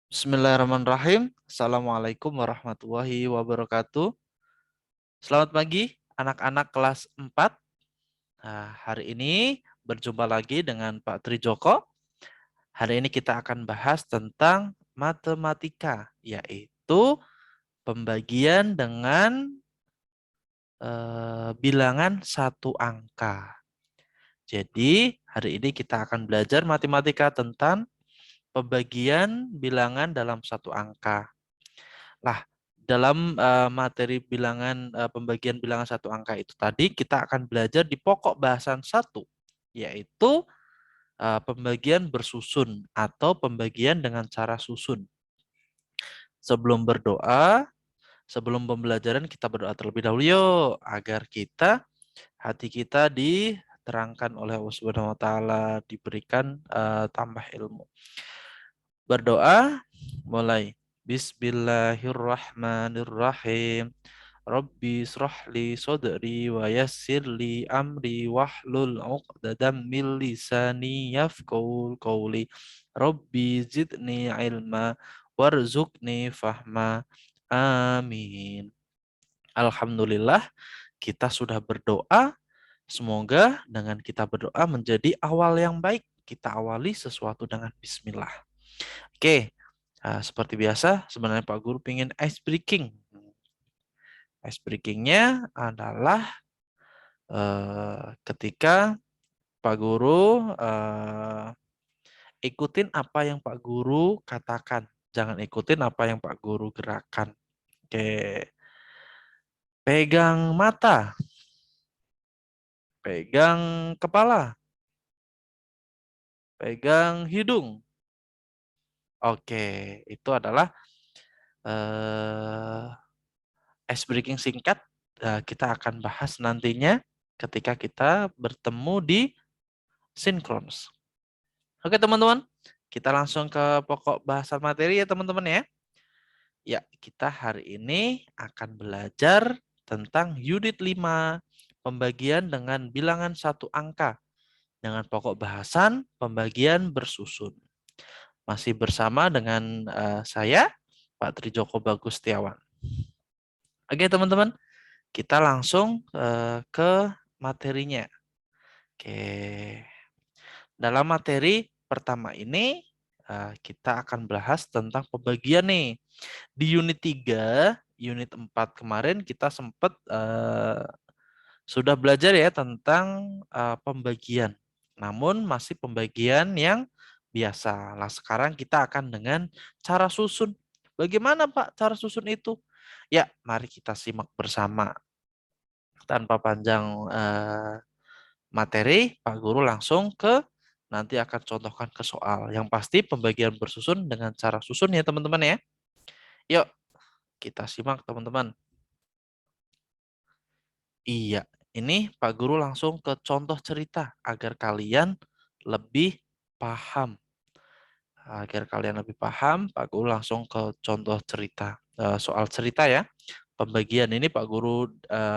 Bismillahirrahmanirrahim. Assalamualaikum warahmatullahi wabarakatuh. Selamat pagi anak-anak kelas 4. Nah, hari ini berjumpa lagi dengan Pak Trijoko. Hari ini kita akan bahas tentang matematika, yaitu pembagian dengan bilangan satu angka. Jadi, hari ini kita akan belajar matematika tentang pembagian bilangan dalam satu angka. Lah, dalam materi pembagian bilangan satu angka itu tadi kita akan belajar di pokok bahasan satu, yaitu pembagian bersusun atau pembagian dengan cara susun. Sebelum berdoa, sebelum pembelajaran kita berdoa terlebih dahulu yuk, agar hati kita diterangkan oleh Allah Subhanahu wa taala, diberikan tambah ilmu. Berdoa mulai. Bismillahirrahmanirrahim. Rabbi srahli sodri wa yassirli amri wahlul uqdadam min lisani yafqahu qawli. Rabbi zidni ilma warzuqni fahma. Amin. Alhamdulillah kita sudah berdoa. Semoga dengan kita berdoa menjadi awal yang baik. Kita awali sesuatu dengan bismillah. Oke, seperti biasa, sebenarnya Pak Guru ingin ice breaking. Ice breakingnya adalah ketika Pak Guru ikutin apa yang Pak Guru katakan. Jangan ikutin apa yang Pak Guru gerakan. Oke, pegang mata, pegang kepala, pegang hidung. Oke, itu adalah ice breaking singkat. Kita akan bahas nantinya ketika kita bertemu di sinkronus. Oke teman-teman, kita langsung ke pokok bahasan materi ya teman-teman ya. Ya, kita hari ini akan belajar tentang unit 5, pembagian dengan bilangan satu angka, dengan pokok bahasan pembagian bersusun. Masih bersama dengan saya, Pak Trijoko Bagus Setiawan. Oke teman-teman, kita langsung ke materinya. Oke. Dalam materi pertama ini kita akan bahas tentang pembagian nih. Di unit 3, unit 4 kemarin kita sempat sudah belajar ya tentang pembagian. Namun masih pembagian yang biasa. Nah, sekarang kita akan dengan cara susun. Bagaimana Pak cara susun itu? Ya, mari kita simak bersama. Tanpa panjang materi, Pak Guru langsung nanti akan contohkan ke soal. Yang pasti pembagian bersusun dengan cara susun ya teman-teman ya. Yuk, kita simak teman-teman. Iya, ini Pak Guru langsung ke contoh cerita agar kalian lebih paham. Agar kalian lebih paham, Pak Guru langsung ke contoh cerita. Soal cerita ya. Pembagian ini Pak Guru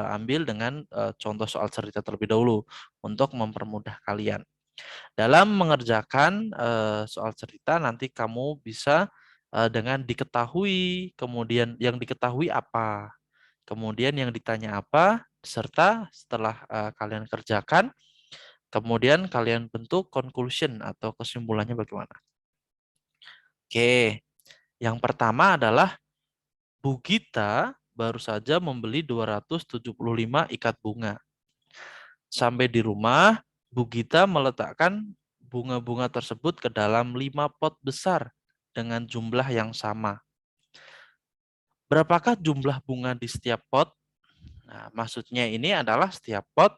ambil dengan contoh soal cerita terlebih dahulu untuk mempermudah kalian. Dalam mengerjakan soal cerita nanti kamu bisa dengan diketahui, kemudian yang diketahui apa, kemudian yang ditanya apa, serta setelah kalian kerjakan, kemudian kalian bentuk conclusion atau kesimpulannya bagaimana. Oke, yang pertama adalah Bu Gita baru saja membeli 275 ikat bunga. Sampai di rumah, Bu Gita meletakkan bunga-bunga tersebut ke dalam 5 pot besar dengan jumlah yang sama. Berapakah jumlah bunga di setiap pot? Nah, maksudnya ini adalah setiap pot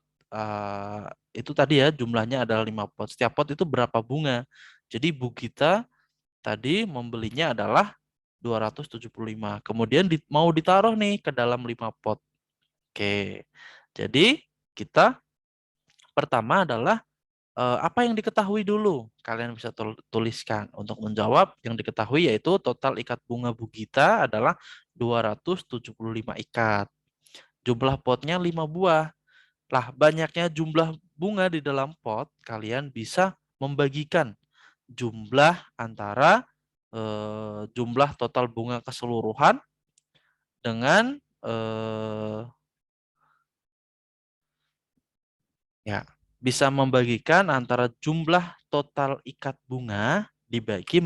itu tadi ya jumlahnya adalah 5 pot. Setiap pot itu berapa bunga? Jadi Bu Gita tadi membelinya adalah 275. Kemudian mau ditaruh nih ke dalam 5 pot. Oke. Jadi kita pertama adalah apa yang diketahui dulu? Kalian bisa tuliskan. Untuk menjawab yang diketahui yaitu total ikat bunga Bu Gita adalah 275 ikat. Jumlah potnya 5 buah. Lah, banyaknya jumlah bunga di dalam pot, kalian bisa membagikan jumlah antara jumlah total bunga keseluruhan dengan ya, bisa membagikan antara jumlah total ikat bunga dibagi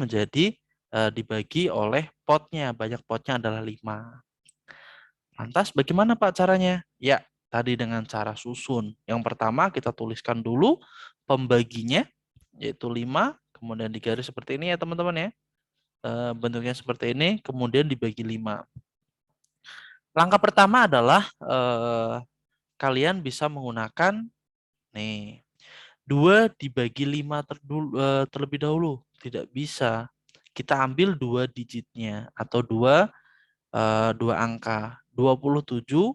oleh potnya. Banyak potnya adalah 5. Lantas bagaimana Pak caranya? Ya, tadi dengan cara susun. Yang pertama kita tuliskan dulu pembaginya, yaitu 5, kemudian digaris seperti ini ya teman-teman ya. Bentuknya seperti ini, kemudian dibagi 5. Langkah pertama adalah kalian bisa menggunakan nih 2 dibagi 5 terlebih dahulu. Tidak bisa. Kita ambil 2 digitnya atau dua angka. 27.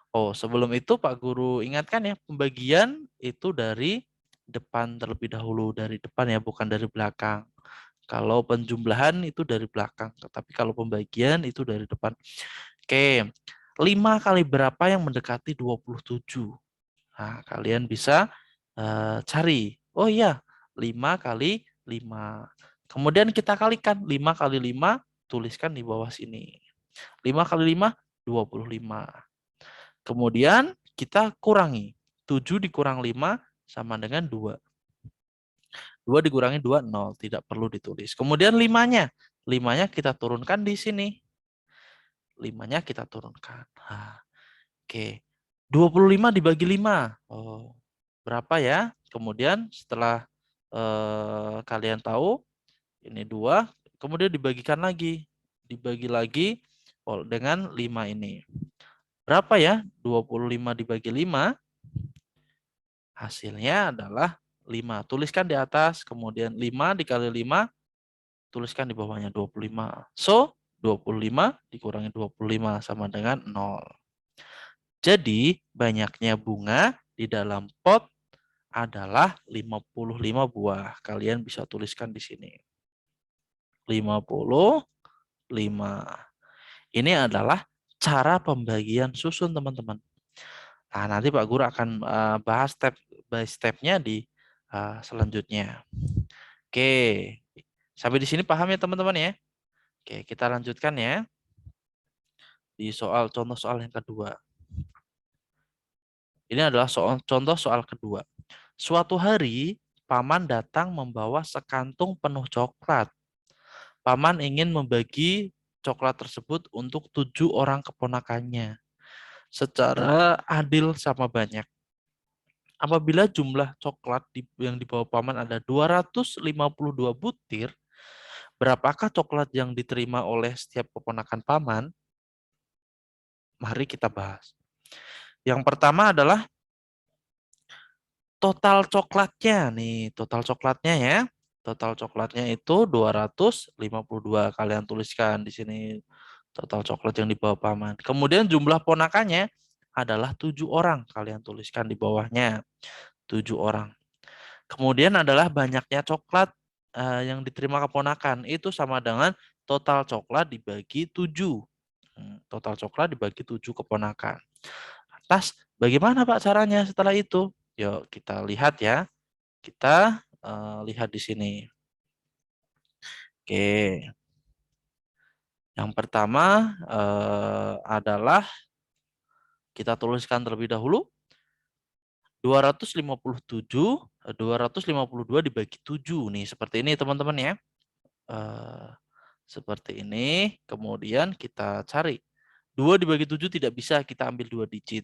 Oh, sebelum itu Pak Guru ingatkan ya, pembagian itu dari depan terlebih dahulu. Dari depan ya, bukan dari belakang. Kalau penjumlahan itu dari belakang, tetapi kalau pembagian itu dari depan. Oke, 5 kali berapa yang mendekati 27? Nah, kalian bisa cari. Oh iya, 5 kali 5. Kemudian kita kalikan 5 kali 5, tuliskan di bawah sini. 5 kali 5, 25. Kemudian kita kurangi. 7 dikurang 5 sama dengan 2. 2 dikurangi 2, 0. Tidak perlu ditulis. Kemudian 5-nya. 5-nya kita turunkan di sini. 5-nya kita turunkan. Nah, oke. 25 dibagi 5. Oh, berapa ya? Kemudian setelah kalian tahu ini 2, kemudian dibagikan lagi. Dibagi lagi dengan 5 ini. Berapa ya? 25 dibagi 5. Hasilnya adalah 5. Tuliskan di atas, kemudian 5 dikali 5, tuliskan di bawahnya 25. So, 25 dikurangi 25 sama dengan 0. Jadi, banyaknya bunga di dalam pot adalah 55 buah. Kalian bisa tuliskan di sini. 55. Ini adalah cara pembagian susun, teman-teman. Nah, nanti Pak Guru akan bahas step by step-nya di selanjutnya. Oke, sampai di sini paham ya teman-teman ya? Oke, kita lanjutkan ya di contoh soal yang kedua. Ini adalah contoh soal kedua. Suatu hari, Paman datang membawa sekantung penuh coklat. Paman ingin membagi coklat tersebut untuk 7 orang keponakannya secara adil sama banyak. Apabila jumlah coklat yang dibawa Paman ada 252 butir, berapakah coklat yang diterima oleh setiap keponakan Paman? Mari kita bahas. Yang pertama adalah total coklatnya. Nih, total coklatnya ya. Total coklatnya itu 252. Kalian tuliskan di sini total coklat yang dibawa Paman. Kemudian jumlah ponakannya adalah 7 orang. Kalian tuliskan di bawahnya. 7 orang. Kemudian adalah banyaknya coklat yang diterima keponakan. Itu sama dengan total coklat dibagi 7. Total coklat dibagi 7 keponakan. Lantas bagaimana Pak caranya setelah itu? Yuk kita lihat ya. Kita lihat di sini. Oke. Yang pertama adalah kita tuliskan terlebih dahulu 252 dibagi 7 nih seperti ini teman-teman ya. Seperti ini, kemudian kita cari. 2 dibagi 7 tidak bisa, kita ambil 2 digit.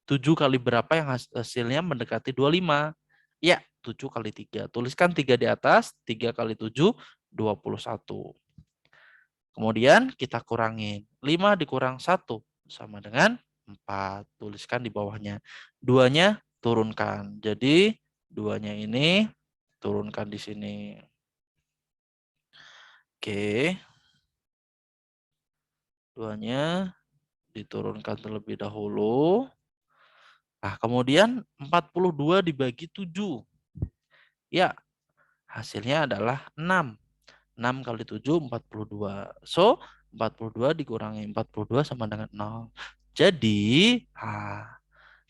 7 kali berapa yang hasilnya mendekati 25? Ya, 7 kali 3. Tuliskan 3 di atas, 3 kali 7, 21. Kemudian kita kurangin. 5 dikurang 1 sama dengan 4. Tuliskan di bawahnya. 2-nya turunkan. Jadi 2-nya ini turunkan di sini. Oke. 2-nya diturunkan terlebih dahulu. Nah, kemudian 42 dibagi 7. Ya, hasilnya adalah 6. 6 kali 7, 42. So, 42 dikurangi 42 sama dengan 0. Jadi,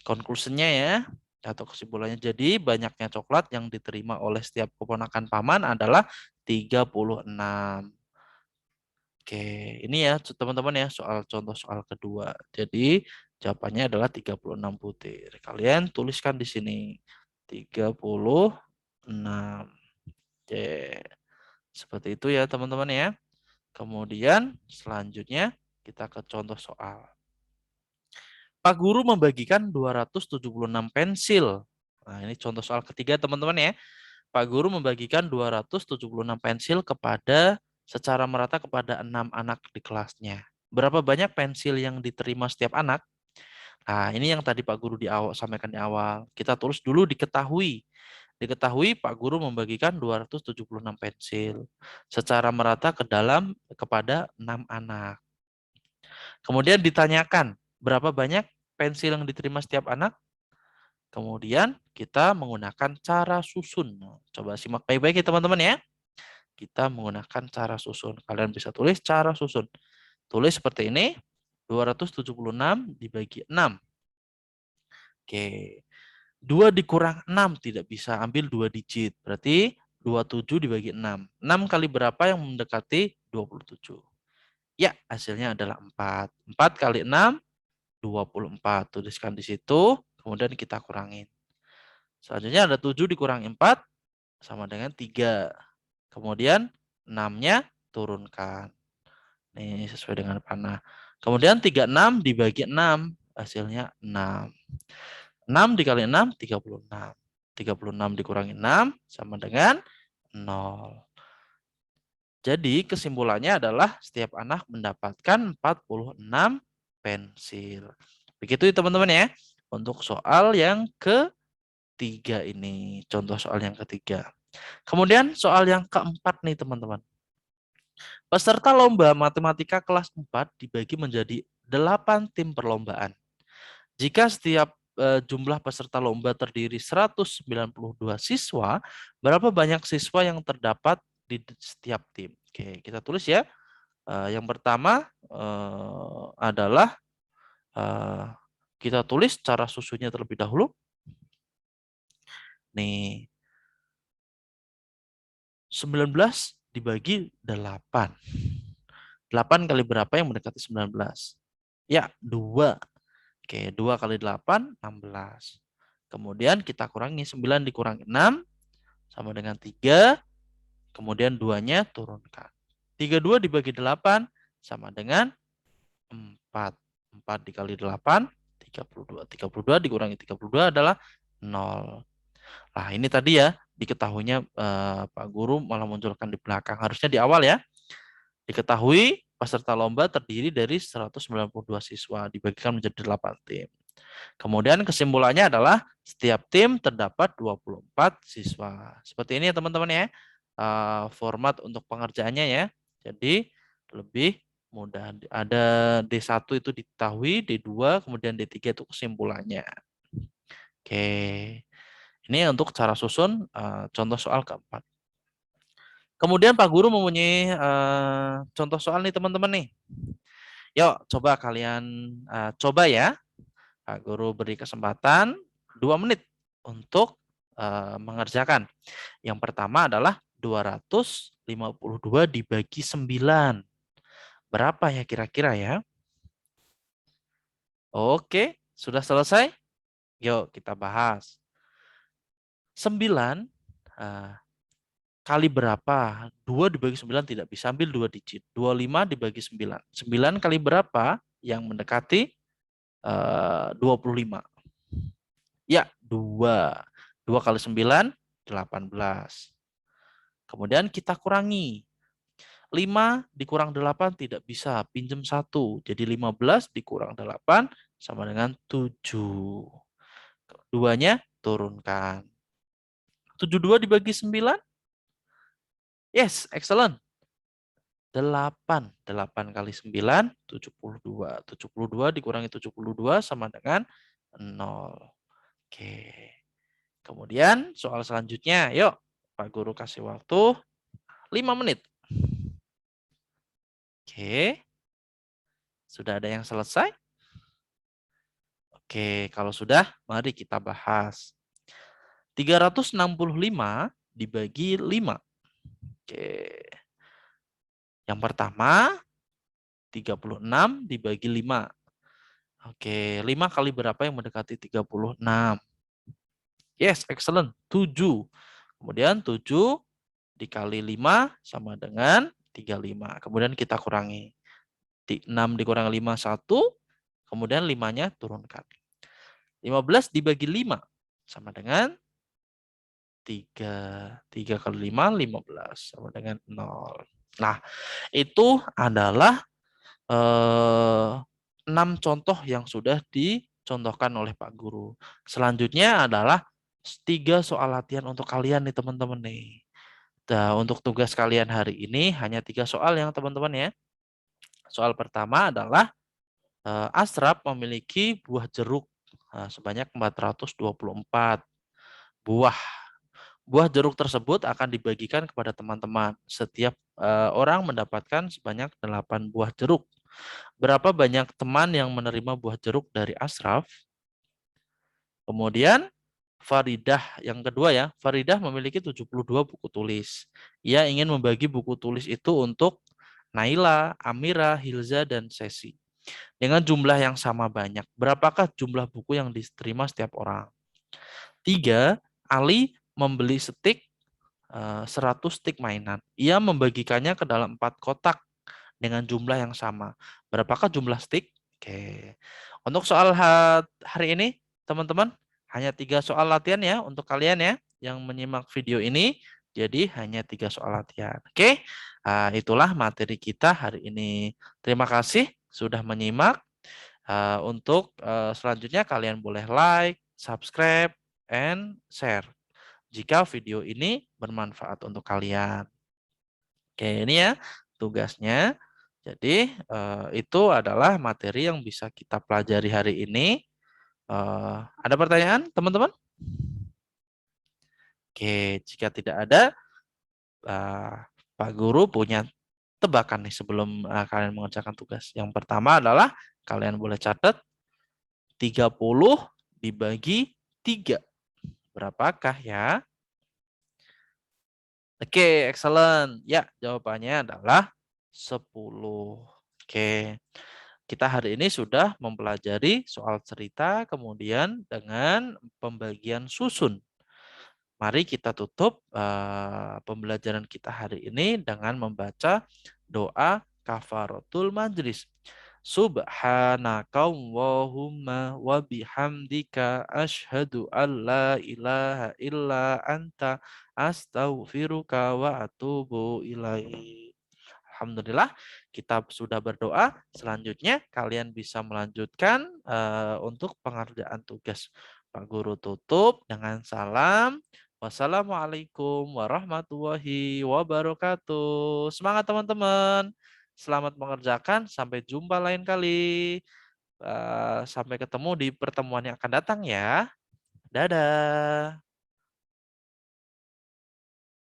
konklusinya ya, atau kesimpulannya, jadi banyaknya coklat yang diterima oleh setiap keponakan Paman adalah 36. Oke, ini ya teman-teman ya soal contoh soal kedua. Jadi jawabannya adalah 36 butir. Kalian tuliskan di sini 36. Oke. Seperti itu ya teman-teman ya. Kemudian selanjutnya kita ke contoh soal. Pak Guru membagikan 276 pensil. Nah, ini contoh soal ketiga teman-teman ya. Pak Guru membagikan 276 pensil secara merata kepada 6 anak di kelasnya. Berapa banyak pensil yang diterima setiap anak? Nah, ini yang tadi Pak Guru sampaikan di awal. Kita tulis dulu diketahui. Diketahui Pak Guru membagikan 276 pensil secara merata kepada 6 anak. Kemudian ditanyakan, berapa banyak pensil yang diterima setiap anak? Kemudian kita menggunakan cara susun. Coba simak baik-baik ya teman-teman ya. Kita menggunakan cara susun. Kalian bisa tulis cara susun. Tulis seperti ini. 276 dibagi 6. Oke. 2 dikurang 6 tidak bisa. Ambil 2 digit. Berarti 27 dibagi 6. 6 kali berapa yang mendekati 27? Ya, hasilnya adalah 4. 4 kali 6, 24. Tuliskan di situ. Kemudian kita kurangin. Selanjutnya ada 7 dikurangi 4 sama dengan 3. Kemudian 6-nya turunkan. Ini sesuai dengan panah. Kemudian 36 dibagi 6. Hasilnya 6. 6 dikali 6, 36. 36 dikurangi 6 sama dengan 0. Jadi kesimpulannya adalah setiap anak mendapatkan 46 pensil. Begitu ya teman-teman ya. Untuk soal yang ketiga ini. Contoh soal yang ketiga. Kemudian soal yang keempat nih teman-teman. Peserta lomba matematika kelas 4 dibagi menjadi 8 tim perlombaan. Jika setiap jumlah peserta lomba terdiri 192 siswa, berapa banyak siswa yang terdapat di setiap tim? Oke, kita tulis ya. Yang pertama adalah kita tulis cara susunnya terlebih dahulu. Nih, 19 dibagi 8. 8 kali berapa yang mendekati 19? Ya, 2. Oke, 2 kali 8, 16. Kemudian kita kurangi 9 dikurangi 6 sama dengan 3. Kemudian 2-nya turunkan. 32 dibagi 8 sama dengan 4. 4 dikali 8, 32. 32 dikurangi 32 adalah 0. Nah, ini tadi ya diketahuinya Pak Guru malah munculkan di belakang. Harusnya di awal ya. Diketahui peserta lomba terdiri dari 192 siswa dibagikan menjadi 8 tim. Kemudian kesimpulannya adalah setiap tim terdapat 24 siswa. Seperti ini ya teman-teman ya. Format untuk pengerjaannya ya. Jadi lebih mudah. Ada D1 itu diketahui, D2, kemudian D3 itu kesimpulannya. Oke. Ini untuk cara susun contoh soal keempat. Kemudian Pak Guru mempunyai contoh soal nih teman-teman nih. Yuk coba kalian coba ya. Pak Guru beri kesempatan 2 menit untuk mengerjakan. Yang pertama adalah 252 dibagi 9. Berapa ya kira-kira ya? Oke, sudah selesai? Yuk kita bahas. 9 kali berapa? 2 dibagi 9 tidak bisa, ambil 2 digit. 25 dibagi 9. 9 kali berapa yang mendekati 25? Ya, 2. 2 kali 9, 18. Kemudian kita kurangi. 5 dikurang 8 tidak bisa, pinjam 1. Jadi 15 dikurang 8 sama dengan 7. 2-nya turunkan. 72 dibagi 9? Yes, excellent. 8. 8 kali 9, 72. 72 dikurangi 72 sama dengan 0. Oke. Kemudian soal selanjutnya, yuk Pak Guru kasih waktu 5 menit. Oke. Sudah ada yang selesai? Oke, kalau sudah, mari kita bahas. 365 dibagi 5. Oke. Yang pertama, 36 dibagi 5. Oke, 5 kali berapa yang mendekati 36? Yes, excellent. 7. Kemudian 7 dikali 5 sama dengan 35. Kemudian kita kurangi. 6 dikurangi 5, 1. Kemudian 5-nya turunkan. 15 dibagi 5 sama dengan 3. 3 kali 5, 15. Sama dengan 0. Nah, itu adalah 6 contoh yang sudah dicontohkan oleh Pak Guru. Selanjutnya adalah 3 soal latihan untuk kalian nih teman-teman nih. Nah, untuk tugas kalian hari ini hanya 3 soal yang teman-teman ya. Soal pertama adalah Ashraf memiliki buah jeruk sebanyak 424 buah. Buah jeruk tersebut akan dibagikan kepada teman-teman. Setiap orang mendapatkan sebanyak 8 buah jeruk. Berapa banyak teman yang menerima buah jeruk dari Ashraf? Kemudian Faridah yang kedua ya, Faridah memiliki 72 buku tulis. Ia ingin membagi buku tulis itu untuk Naila, Amira, Hilza, dan Sesi. Dengan jumlah yang sama banyak. Berapakah jumlah buku yang diterima setiap orang? 3. Ali membeli stik 100 stik mainan. Ia membagikannya ke dalam 4 kotak dengan jumlah yang sama. Berapakah jumlah stik? Oke. Untuk soal hari ini, teman-teman, hanya 3 soal latihan ya untuk kalian ya yang menyimak video ini. Jadi hanya 3 soal latihan. Oke. Itulah materi kita hari ini. Terima kasih sudah menyimak. Untuk selanjutnya kalian boleh like, subscribe, and share jika video ini bermanfaat untuk kalian. Oke, ini ya tugasnya. Jadi itu adalah materi yang bisa kita pelajari hari ini. Ada pertanyaan, teman-teman? Oke, jika tidak ada, Pak Guru punya tebakan nih sebelum kalian mengerjakan tugas. Yang pertama adalah kalian boleh catat 30 dibagi 3. Berapakah ya? Oke, excellent. Ya, jawabannya adalah 10. Oke. Kita hari ini sudah mempelajari soal cerita, kemudian dengan pembagian susun. Mari kita tutup pembelajaran kita hari ini dengan membaca doa kafaratul majlis. Subhanakallahumma wa bihamdika asyhadu an la ilaha illa anta astaghfiruka wa atubu ilaik. Alhamdulillah kita sudah berdoa. Selanjutnya kalian bisa melanjutkan untuk pengerjaan tugas. Pak Guru tutup dengan salam. Wassalamualaikum warahmatullahi wabarakatuh. Semangat teman-teman. Selamat mengerjakan. Sampai jumpa lain kali. Sampai ketemu di pertemuan yang akan datang ya. Dadah.